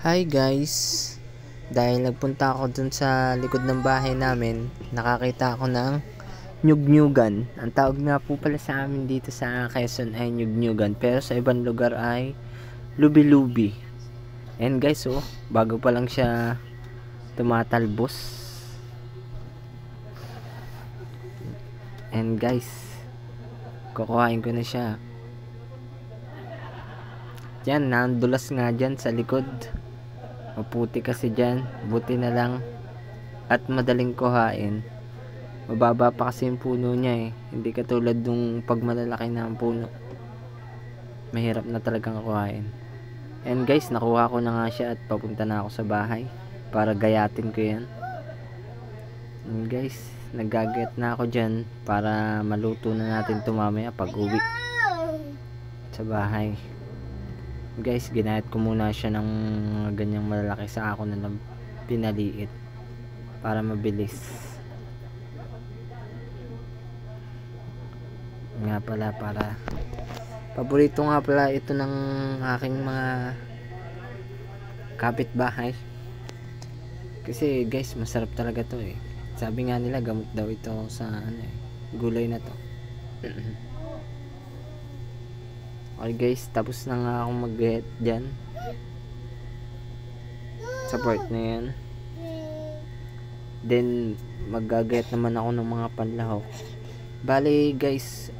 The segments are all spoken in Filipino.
Hi guys! Dahil nagpunta ako dun sa likod ng bahay namin, nakakita ako ng nyug-nyugan. Ang tawag nga po pala sa amin dito sa Quezon ay nyug-nyugan, pero sa ibang lugar ay lubi-lubi. And guys, bago pa lang siya tumatalbos. And guys, kukuhain ko na siya. Yan, nandulas nga dyan sa likod. Maputi kasi dyan, buti na lang at madaling kuhain. Mababa pa kasi yung puno niya hindi katulad nung pag malalaki na ang puno, mahirap na talagang kuhain. And guys, nakuha ko na nga siya at papunta na ako sa bahay para gayatin ko yan. And guys, naggagayat na ako dyan para maluto na natin ito mamaya pag uwi sa bahay. Guys, ginayat ko muna siya ng ganyang malalaki sa ako na lang pinaliit para mabilis. Nga pala, para paborito nga pala ito ng aking mga kapitbahay. Kasi guys, masarap talaga to Sabi nga nila gamot daw ito sa gulay na to. Okay guys, tapos na nga akong mag-get dyan sa part na yan. Then mag-get naman ako ng mga panlahok. Bali guys,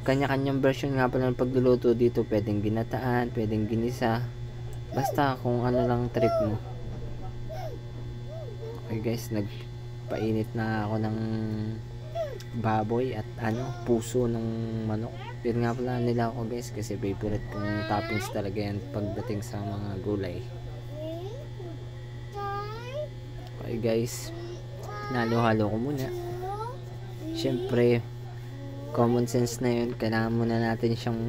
kanya-kanyang version nga pala ng pagluluto dito. Pwedeng ginataan, pwedeng ginisa, basta kung ano lang trip mo. Okay guys, nagpainit na ako ng baboy at puso ng manok. Yun nga pala nila ako guys, kasi favorite kong toppings talaga yan pagdating sa mga gulay. Okay guys, nalo-halo ko muna. Syempre common sense na yun, kailangan muna natin siyang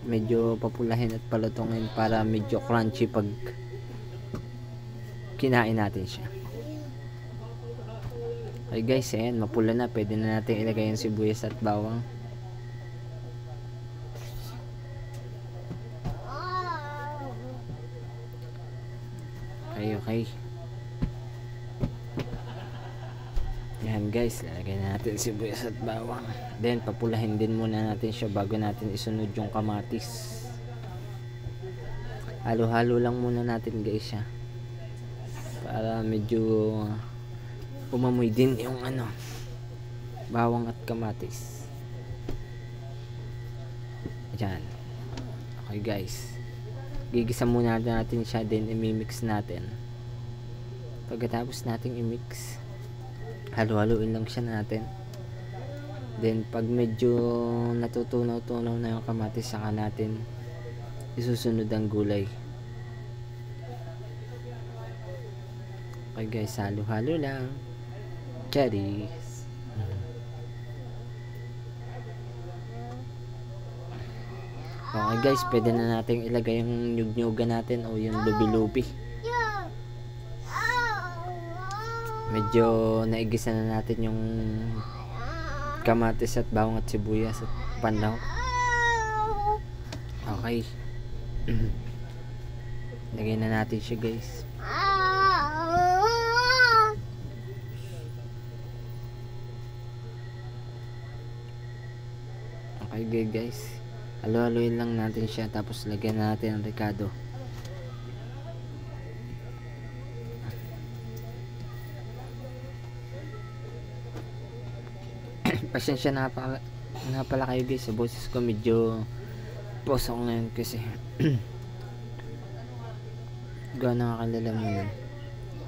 medyo papulahin at palutungin para medyo crunchy pag kinain natin siya. Okay guys, ayan, mapula na. Pwede na natin ilagay yung sibuyas at bawang. Okay. Yan guys, lalagay na natin sibuyas at bawang. Then papulahin din muna natin siya bago natin isunod yung kamatis. Halo-halo lang muna natin guys siya, para medyo umamoy din yung bawang at kamatis. Ayan. Okay guys, gigisa muna natin siya, then imimix natin. Pagkatapos nating imix, halo-haloin lang siya natin. Then pag medyo natutunaw-tunaw na yung kamatis, saka natin isusunod ang gulay. Okay guys, halo-halo lang. Cherries. Okay guys, pwede na natin ilagay yung nyug-nyugan natin o yung lubi-lubi. Medyo naigisa na natin yung kamatis at bawang at sibuyas at panlaw. Okay. Lagay na natin siya guys. Okay guys, halo-haloin lang natin siya, tapos lagyan natin ang ricado. Pasensya na pala kayo guys, sa boses ko medyo posong ngayon kasi gawa nakakalala mo yun.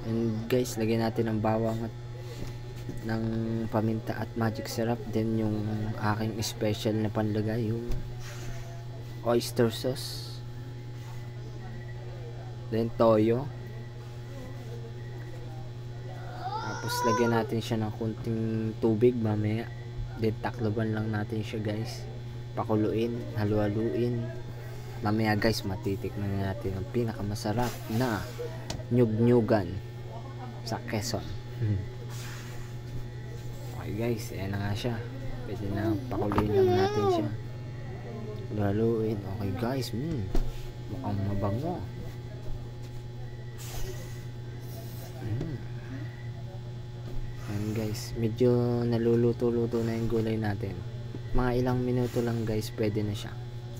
And guys, lagyan natin ng bawang at ng paminta at magic syrup. Then yung aking special na panlagay, yung oyster sauce, then toyo. Tapos lagyan natin siya ng kunting tubig mamaya. Then takloban lang natin siya guys, pakuluin, halu-haluin. Mamaya guys, matitikman na natin ang pinakamasarap na nyug-nyugan sa Quezon. Okay guys, ayan na nga siya. Pwede na pakuluin lang natin siya, haluin. Okay guys, mukhang mabango. Yan guys, medyo naluluto-luto na yung gulay natin. Mga ilang minuto lang guys, pwede na siya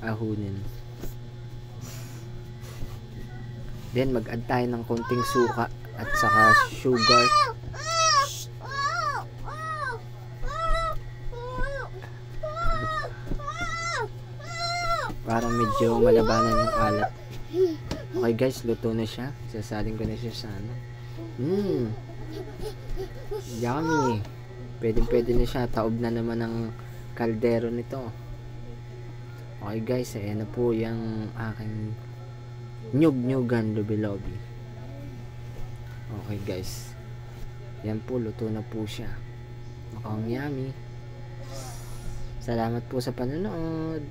ahunin. Then mag-add tayo ng konting suka at saka sugar. Para medyo malabanan yung alat. Okay guys, luto na siya. Sasalin ko na siya sa ano. Yummy. Pwede na siya. Taob na naman ng kaldero nito. Okay guys, ayan na po yung aking nyug-nyugan lobi-lobi. Okay guys, yan po, luto na po siya. Mukhang yummy. Salamat po sa panonood.